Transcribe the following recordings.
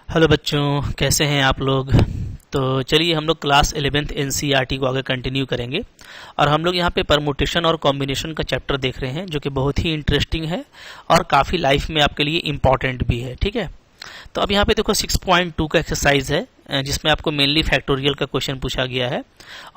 Hello बच्चों, कैसे हैं आप लोग। तो चलिए हम लोग क्लास 11th एनसीईआरटी को आगे कंटिन्यू करेंगे और हम लोग यहाँ पे परमुटेशन और कॉम्बिनेशन का चैप्टर देख रहे हैं जो कि बहुत ही इंटरेस्टिंग है और काफ़ी लाइफ में आपके लिए इम्पॉर्टेंट भी है। ठीक है, तो अब यहाँ पे देखो 6.2 का एक्सरसाइज है जिसमें आपको मेनली फैक्टोरियल का क्वेश्चन पूछा गया है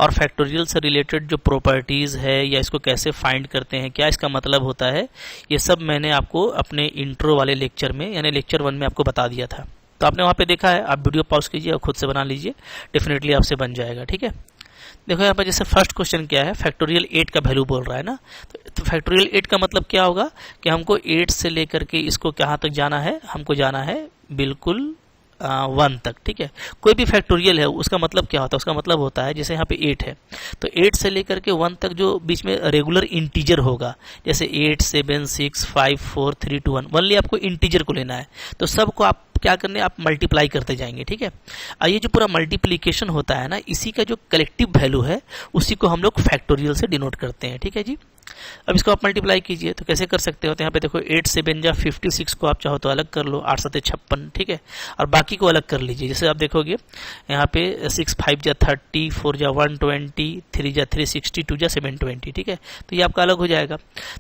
और फैक्टोरियल से रिलेटेड जो प्रॉपर्टीज़ है या इसको कैसे फाइंड करते हैं, क्या इसका मतलब होता है, ये सब मैंने आपको अपने इंट्रो वाले लेक्चर में यानी लेक्चर 1 में आपको बता दिया था। तो आपने वहाँ पे देखा है, आप वीडियो पॉज कीजिए और खुद से बना लीजिए, डेफिनेटली आपसे बन जाएगा। ठीक है, देखो यहाँ पर जैसे फर्स्ट क्वेश्चन क्या है, फैक्टोरियल 8 का वैल्यू बोल रहा है ना। तो फैक्टोरियल 8 का मतलब क्या होगा कि हमको 8 से लेकर के इसको कहाँ तक जाना है, हमको जाना है बिल्कुल 1 तक। ठीक है, कोई भी फैक्टोरियल है उसका मतलब क्या होता है, उसका मतलब होता है जैसे यहाँ पे 8 है तो 8 से लेकर के 1 तक जो बीच में रेगुलर इंटीजर होगा, जैसे 8, 7, 6, 5, 4, 3, 2, 1, ओनली आपको इंटीजर को लेना है। तो सबको आप क्या करने, आप मल्टीप्लाई करते जाएंगे। ठीक है, और ये जो पूरा मल्टीप्लीकेशन होता है ना, इसी का जो कलेक्टिव वैल्यू है उसी को हम लोग फैक्टोरियल से डिनोट करते हैं। ठीक है जी, अब इसको आप मल्टीप्लाई कीजिए तो कैसे कर सकते हो, तो यहाँ पे देखो 8 से 56 को आप चाहो तो अलग कर लो, 8 7 56। ठीक है, और बाकी को अलग कर लीजिए। जैसे आप देखोगे यहाँ पे 6 5 30, 4 120, 3 360, 2 720। ठीक है, तो ये आपका अलग हो जाएगा।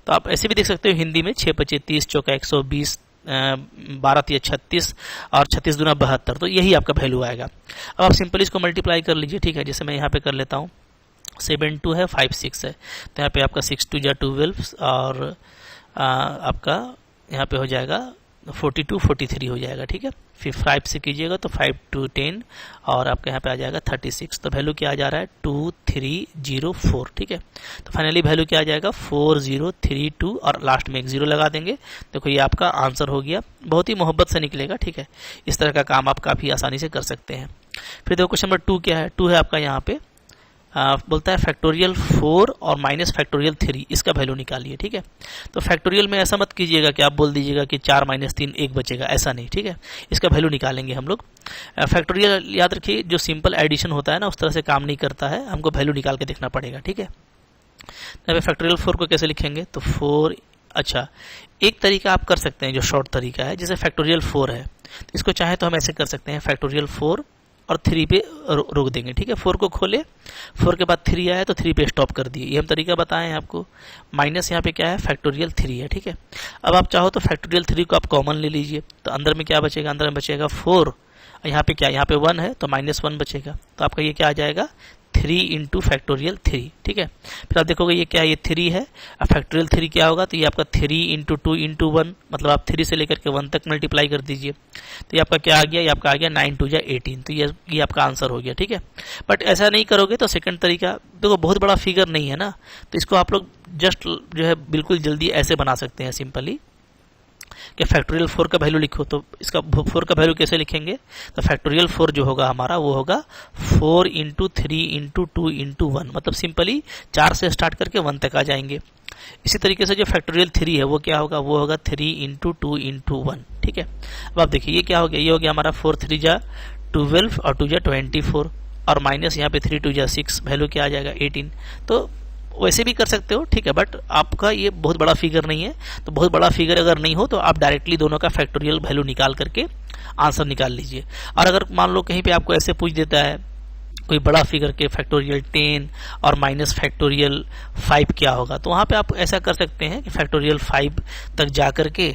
तो आप ऐसे भी देख सकते हो हिंदी में 6 5 30, चौका 120, 12 3 36 और 36 दूना 72। तो यही आपका वैल्यू आएगा। अब आप सिंपली इसको मल्टीप्लाई कर लीजिए। ठीक है, जैसे मैं यहाँ पे कर लेता हूँ, 7 2 है, 5 6 है, तो यहाँ पे आपका 6 2 12 और आपका यहाँ पे हो जाएगा 42 43 हो जाएगा। ठीक है, फिर 5 से कीजिएगा तो 5 2 10 और आपके यहाँ पे आ जाएगा 36। तो वैल्यू क्या आ जा रहा है, 2304। ठीक है, तो फाइनली वैल्यू क्या आ जाएगा, 4032 और लास्ट में एक 0 लगा देंगे। देखो ये आपका आंसर हो गया, बहुत ही मोहब्बत से निकलेगा। ठीक है, इस तरह का काम आप काफ़ी आसानी से कर सकते हैं। फिर देखो क्वेश्चन नंबर 2 क्या है, 2 है आपका यहाँ पे बोलता है फैक्टोरियल 4 और माइनस फैक्टोरियल 3, इसका वैल्यू निकालिए। ठीक है, तो फैक्टोरियल में ऐसा मत कीजिएगा कि आप बोल दीजिएगा कि 4 - 3 1 बचेगा, ऐसा नहीं। ठीक है, इसका वैल्यू निकालेंगे हम लोग। फैक्टोरियल याद रखिए, जो सिंपल एडिशन होता है ना उस तरह से काम नहीं करता है, हमको वैल्यू निकाल के देखना पड़ेगा। ठीक है, तो फैक्टोरियल 4 को कैसे लिखेंगे, तो 4, अच्छा एक तरीका आप कर सकते हैं जो शॉर्ट तरीका है, जैसे फैक्टोरियल 4 है तो इसको चाहे तो हम ऐसे कर सकते हैं, फैक्टोरियल 4 और 3 पे रोक देंगे। ठीक है, 4 को खोले, 4 के बाद 3 आया तो 3 पे स्टॉप कर दिए, ये हम तरीका बताएं हैं आपको। माइनस यहाँ पे क्या है, फैक्टोरियल 3 है। ठीक है, अब आप चाहो तो फैक्टोरियल 3 को आप कॉमन ले लीजिए, तो अंदर में क्या बचेगा, अंदर में बचेगा 4, यहाँ पे क्या, यहाँ पे 1 है तो -1 बचेगा। तो आपका ये क्या आ जाएगा, 3 इंटू फैक्टोरियल 3। ठीक है, फिर आप देखोगे ये क्या है, ये 3 है, अब फैक्टोरियल 3 क्या होगा, तो ये आपका 3 इंटू 2 इंटू 1, मतलब आप 3 से लेकर के 1 तक मल्टीप्लाई कर दीजिए। तो ये आपका क्या आ गया, ये आपका आ गया 9 2 18। तो ये आपका आंसर हो गया। ठीक है, बट ऐसा नहीं करोगे तो सेकंड तरीका, देखो बहुत बड़ा फिगर नहीं है ना, तो इसको आप लोग जस्ट जो है बिल्कुल जल्दी ऐसे बना सकते हैं सिंपली कि फैक्टोरियल 4 का वैल्यू लिखो। तो इसका 4 का वैल्यू कैसे लिखेंगे, तो फैक्टोरियल 4 जो होगा हमारा वो होगा 4 इंटू 3 इंटू 2 इंटू 1, मतलब सिंपली 4 से स्टार्ट करके 1 तक आ जाएंगे। इसी तरीके से जो फैक्टोरियल 3 है वो क्या होगा, वो होगा 3 इंटू 2 इंटू 1। ठीक है, अब आप देखिए ये क्या हो गया, ये हो गया हमारा 4 3 जा 12 और 2 जा 24 और माइनस यहाँ पे 3 2 जा 6, वैल्यू क्या आ जाएगा 18। तो वैसे भी कर सकते हो। ठीक है, बट आपका ये बहुत बड़ा फिगर नहीं है, तो बहुत बड़ा फिगर अगर नहीं हो तो आप डायरेक्टली दोनों का फैक्टोरियल वैल्यू निकाल करके आंसर निकाल लीजिए। और अगर मान लो कहीं पे आपको ऐसे पूछ देता है कोई बड़ा फिगर के फैक्टोरियल 10 और माइनस फैक्टोरियल 5 क्या होगा, तो वहाँ पे आप ऐसा कर सकते हैं कि फैक्टोरियल 5 तक जा करके,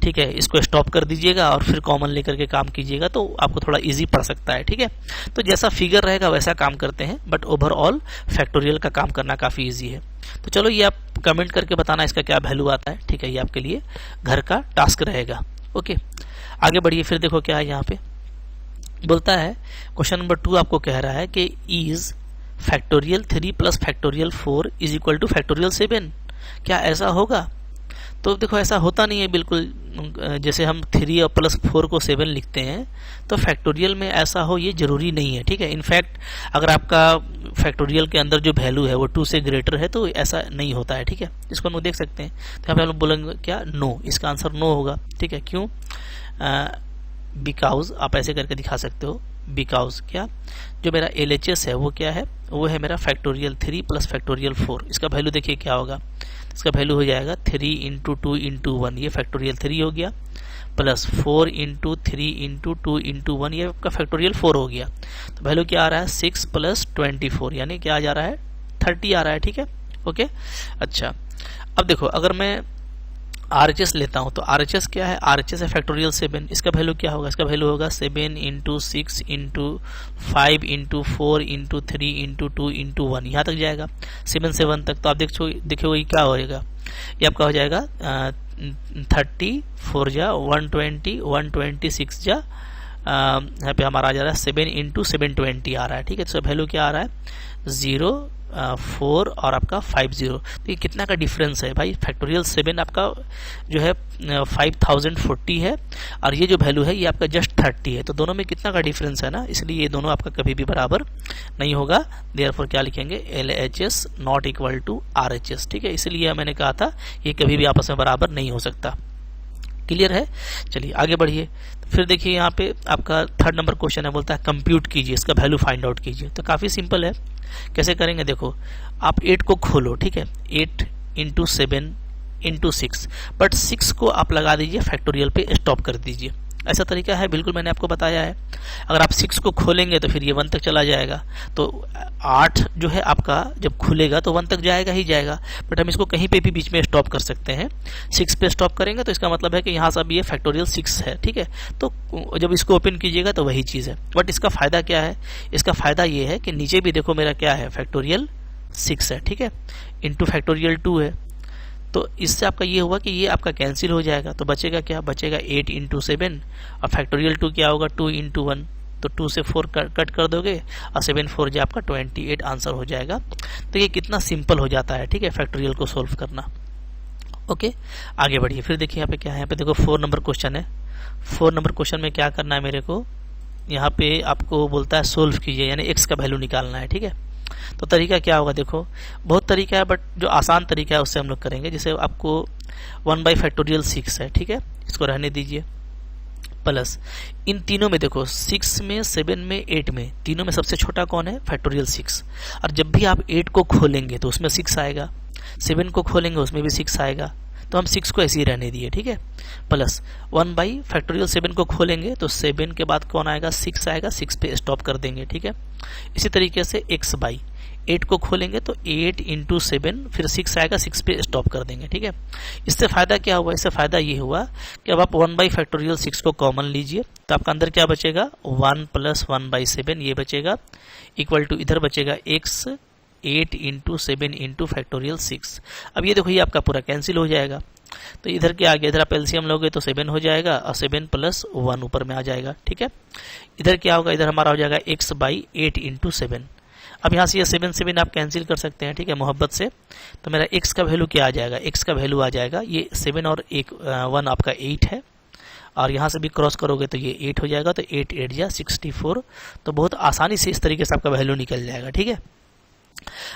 ठीक है, इसको स्टॉप कर दीजिएगा और फिर कॉमन लेकर के काम कीजिएगा, तो आपको थोड़ा इजी पड़ सकता है। ठीक है, तो जैसा फिगर रहेगा वैसा काम करते हैं, बट ओवरऑल फैक्टोरियल का काम करना काफ़ी इजी है। तो चलो ये आप कमेंट करके बताना इसका क्या वैल्यू आता है। ठीक है, ये आपके लिए घर का टास्क रहेगा। ओके, आगे बढ़िए। फिर देखो क्या है, यहाँ पे बोलता है क्वेश्चन नंबर 2 आपको कह रहा है कि is factorial 3 plus factorial 4 is equal two factorial 7, क्या ऐसा होगा। तो देखो ऐसा होता नहीं है बिल्कुल, जैसे हम 3 और प्लस 4 को 7 लिखते हैं तो फैक्टोरियल में ऐसा हो ये जरूरी नहीं है। ठीक है, इनफैक्ट अगर आपका फैक्टोरियल के अंदर जो वैल्यू है वो 2 से ग्रेटर है तो ऐसा नहीं होता है। ठीक है, इसको हम लोग देख सकते हैं, तो यहाँ पे हम लोग बोलेंगे क्या, नो, इसका आंसर नो होगा। ठीक है, क्यों, बिकॉज आप ऐसे करके दिखा सकते हो, बिकॉज क्या, जो मेरा LHS है वो क्या है, वो है मेरा फैक्टोरियल 3 प्लस फैक्टोरियल 4। इसका वैल्यू देखिए क्या होगा, इसका वैल्यू हो जाएगा 3 इंटू 2 इंटू 1, ये फैक्टोरियल 3 हो गया, प्लस 4 इंटू 3 इंटू 2 इंटू 1, ये आपका फैक्टोरियल 4 हो गया। तो वैल्यू क्या आ रहा है 6 प्लस 24, यानी क्या आ जा रहा है 30 आ रहा है। ठीक है, ओके। अच्छा, अब देखो अगर मैं RHS लेता हूं तो RHS क्या है, RHS है फैक्टोरियल 7, इसका वैल्यू क्या होगा, इसका वैल्यू होगा 7 into 6 into 5 into 4 into 3 into 2 into 1, यहाँ तक जाएगा 7 तक। तो आप देखो ये क्या होगा, ये आपका हो जाएगा 34 जा 120 126 जा यहाँ पे हमारा आ जा रहा है 7 इंटू 720 आ रहा है। ठीक है, तो वैल्यू क्या आ रहा है 0 4 और आपका 50। तो ये कितना का डिफरेंस है भाई, फैक्टोरियल 7 आपका जो है 5040 है और ये जो वैल्यू है ये आपका जस्ट 30 है। तो दोनों में कितना का डिफरेंस है ना, इसलिए ये दोनों आपका कभी भी बराबर नहीं होगा। देयरफॉर क्या लिखेंगे, LHS not equal to RHS। ठीक है, इसलिए मैंने कहा था ये कभी भी आपस में बराबर नहीं हो सकता। क्लियर है, चलिए आगे बढ़िए। फिर देखिए यहाँ पे आपका 3rd नंबर क्वेश्चन है, बोलता है कंप्यूट कीजिए, इसका वैल्यू फाइंड आउट कीजिए। तो काफी सिंपल है, कैसे करेंगे देखो, आप 8 को खोलो, ठीक है, 8 इंटू 7 इंटू 6, बट 6 को आप लगा दीजिए फैक्टोरियल पे, स्टॉप कर दीजिए। ऐसा तरीका है, बिल्कुल मैंने आपको बताया है। अगर आप 6 को खोलेंगे तो फिर ये 1 तक चला जाएगा, तो 8 जो है आपका जब खुलेगा तो 1 तक जाएगा ही जाएगा, बट हम इसको कहीं पे भी बीच में स्टॉप कर सकते हैं। 6 पे स्टॉप करेंगे तो इसका मतलब है कि यहाँ से अब ये फैक्टोरियल 6 है। ठीक है, तो जब इसको ओपन कीजिएगा तो वही चीज़ है, बट इसका फायदा क्या है, इसका फायदा ये है कि नीचे भी देखो मेरा क्या है, फैक्टोरियल 6 है। ठीक है, इंटू फैक्टोरियल 2 है, तो इससे आपका ये हुआ कि ये आपका कैंसिल हो जाएगा, तो बचेगा क्या, बचेगा 8 इंटू 7 और फैक्टोरियल 2 क्या होगा 2 इंटू 1, तो 2 से 4 कट कर दोगे और 7 4 जो आपका 28 आंसर हो जाएगा। तो ये कितना सिंपल हो जाता है, ठीक है, फैक्टोरियल को सोल्व करना। ओके, आगे बढ़िए। फिर देखिए यहाँ पे क्या है, यहाँ पे देखो 4 नंबर क्वेश्चन है। 4 नंबर क्वेश्चन में क्या करना है मेरे को, यहाँ पे आपको बोलता है सोल्व कीजिए, यानी x का वैल्यू निकालना है। ठीक है, तो तरीका क्या होगा, देखो बहुत तरीका है, बट जो आसान तरीका है उससे हम लोग करेंगे। जैसे आपको 1 बाई फैक्टोरियल 6 है, ठीक है, इसको रहने दीजिए, प्लस इन तीनों में देखो 6 में 7 में 8 में, तीनों में सबसे छोटा कौन है, फैक्टोरियल 6। और जब भी आप 8 को खोलेंगे तो उसमें 6 आएगा, 7 को खोलेंगे उसमें भी 6 आएगा, तो हम 6 को ऐसे ही रहने दिए। ठीक है, प्लस 1 बाई फैक्टोरियल 7 को खोलेंगे तो 7 के बाद कौन आएगा, 6 आएगा, 6 पे स्टॉप कर देंगे। ठीक है, इसी तरीके से x बाई 8 को खोलेंगे तो 8 इंटू 7 फिर 6 आएगा, 6 पे स्टॉप कर देंगे। ठीक है, इससे फायदा क्या हुआ, इससे फायदा ये हुआ कि अब आप 1 बाई फैक्टोरियल 6 को कॉमन लीजिए, तो आपका अंदर क्या बचेगा 1 प्लस 1 बाई 7 ये बचेगा, इक्वल टू इधर बचेगा x 8 इंटू 7 इंटू फैक्टोरियल 6। अब ये देखो ये आपका पूरा कैंसिल हो जाएगा, तो इधर क्या आ गया, इधर आप एलसीएम लोगे तो 7 हो जाएगा और 7 प्लस 1 ऊपर में आ जाएगा। ठीक है, इधर क्या होगा, इधर हमारा हो जाएगा x बाई 8 इंटू 7। अब यहाँ से ये 7 आप कैंसिल कर सकते हैं, ठीक है, मोहब्बत से। तो मेरा x का वैल्यू क्या आ जाएगा, x का वैल्यू आ जाएगा ये 7 और 1 आपका 8 है, और यहाँ से भी क्रॉस करोगे तो ये 8 हो जाएगा, तो 8 8 जा 64। तो बहुत आसानी से इस तरीके से आपका वैल्यू निकल जाएगा। ठीक है,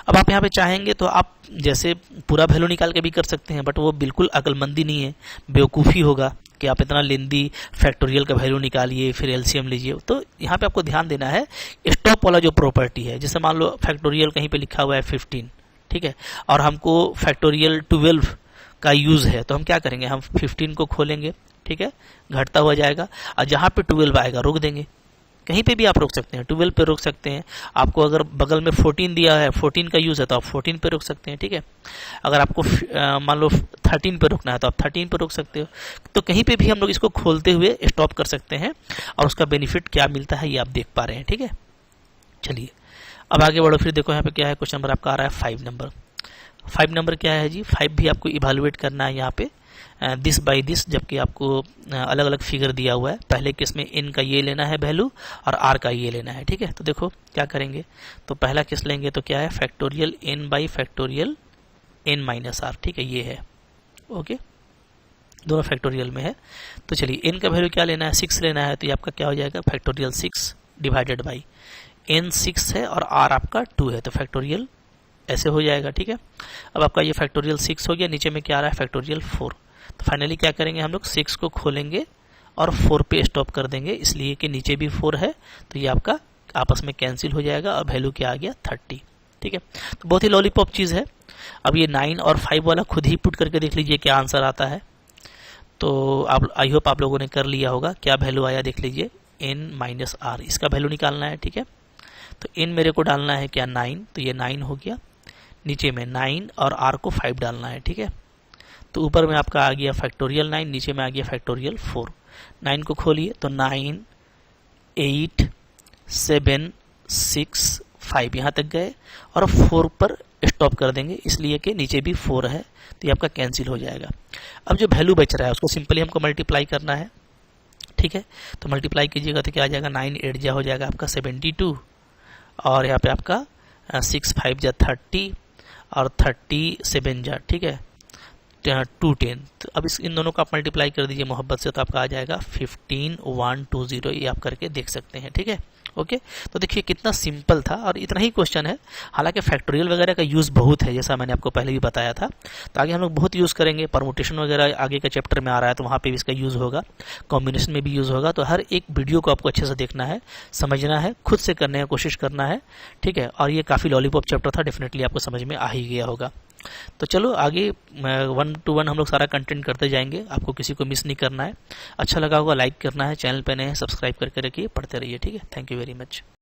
अब आप यहाँ पे चाहेंगे तो आप जैसे पूरा वैल्यू निकाल के भी कर सकते हैं, बट वो बिल्कुल अक्लमंदी नहीं है, बेवकूफ़ी होगा कि आप इतना लेंदी फैक्टोरियल का वैल्यू निकालिए फिर एलसीएम लीजिए। तो यहाँ पे आपको ध्यान देना है स्टॉप वाला जो प्रॉपर्टी है, जैसे मान लो फैक्टोरियल कहीं पे लिखा हुआ है 15, ठीक है, और हमको फैक्टोरियल 12 का यूज़ है, तो हम क्या करेंगे, हम 15 को खोलेंगे, ठीक है, घटता हुआ जाएगा, और जहाँ पे 12 आएगा रोक देंगे। कहीं पे भी आप रोक सकते हैं, 12 पे रोक सकते हैं। आपको अगर बगल में 14 दिया है, 14 का यूज़ है, तो आप 14 पे रोक सकते हैं। ठीक है, अगर आपको मान लो 13 पे रोकना है तो आप 13 पे रोक सकते हो। तो कहीं पे भी हम लोग इसको खोलते हुए स्टॉप कर सकते हैं, और उसका बेनिफिट क्या मिलता है ये आप देख पा रहे हैं। ठीक है, चलिए अब आगे बढ़ो। फिर देखो यहाँ पे क्या है, क्वेश्चन नंबर आपका आ रहा है 5 नंबर। 5 नंबर क्या है जी, 5 भी आपको इवेलुएट करना है यहाँ पे दिस बाई दिस, जबकि आपको अलग अलग फिगर दिया हुआ है। पहले केस में n का ये लेना है वैल्यू और r का ये लेना है। ठीक है, तो देखो क्या करेंगे, तो पहला केस लेंगे तो क्या है, factorial n by factorial n minus r। ठीक है, ये है, ओके, दोनों फैक्टोरियल में है। तो चलिए n का वैल्यू क्या लेना है, 6 लेना है, तो ये आपका क्या हो जाएगा, फैक्टोरियल 6 डिवाइडेड बाई n 6 है और r आपका 2 है, तो फैक्टोरियल ऐसे हो जाएगा। ठीक है, अब आपका ये फैक्टोरियल 6 हो गया, नीचे में क्या आ रहा है, फैक्टोरियल 4। तो फाइनली क्या करेंगे हम लोग, 6 को खोलेंगे और 4 पे स्टॉप कर देंगे, इसलिए कि नीचे भी 4 है, तो ये आपका आपस में कैंसिल हो जाएगा और वैल्यू क्या आ गया 30। ठीक है, तो बहुत ही लॉलीपॉप चीज़ है। अब ये 9 और 5 वाला खुद ही पुट करके देख लीजिए क्या आंसर आता है। तो आप आई होप आप लोगों ने कर लिया होगा। क्या वैल्यू आया देख लीजिए, n माइनस आर, इसका वैल्यू निकालना है। ठीक है, तो n मेरे को डालना है क्या 9, तो ये 9 हो गया। नीचे में 9 और r को 5 डालना है। ठीक है, तो ऊपर में आपका आ गया फैक्टोरियल 9, नीचे में आ गया फैक्टोरियल 4। 9 को खोलिए तो 9 8 7 6 5 यहाँ तक गए और 4 पर स्टॉप कर देंगे, इसलिए कि नीचे भी 4 है, तो ये आपका कैंसिल हो जाएगा। अब जो वैल्यू बच रहा है उसको सिंपली हमको मल्टीप्लाई करना है। ठीक है, तो मल्टीप्लाई कीजिएगा तो क्या आ जाएगा, 9 8 जा हो जाएगा आपका 72, और यहाँ पे आपका 6 5 जा 30 और 37 जा, ठीक है 210। तो अब इन दोनों को आप मल्टीप्लाई कर दीजिए मोहब्बत से, तो आपका आ जाएगा 15120। ये आप करके देख सकते हैं। ठीक है, ओके। तो देखिए कितना सिंपल था और इतना ही क्वेश्चन है। हालांकि फैक्टोरियल वगैरह का यूज़ बहुत है, जैसा मैंने आपको पहले भी बताया था। तो आगे हम लोग बहुत यूज़ करेंगे। परमुटेशन वगैरह आगे का चैप्टर में आ रहा है, तो वहाँ पे भी इसका यूज़ होगा, कॉम्बिनेशन में भी यूज़ होगा। तो हर एक वीडियो को आपको अच्छे से देखना है, समझना है, खुद से करने की कोशिश करना है। ठीक है, और ये काफ़ी लॉलीपॉप चैप्टर था, डेफिनेटली आपको समझ में आ ही गया होगा। तो चलो आगे 1 to 1 हम लोग सारा कंटेंट करते जाएंगे, आपको किसी को मिस नहीं करना है। अच्छा लगा होगा लाइक करना है, चैनल पे नए हैं सब्सक्राइब करके रखिए, पढ़ते रहिए। ठीक है, थैंक यू वेरी मच।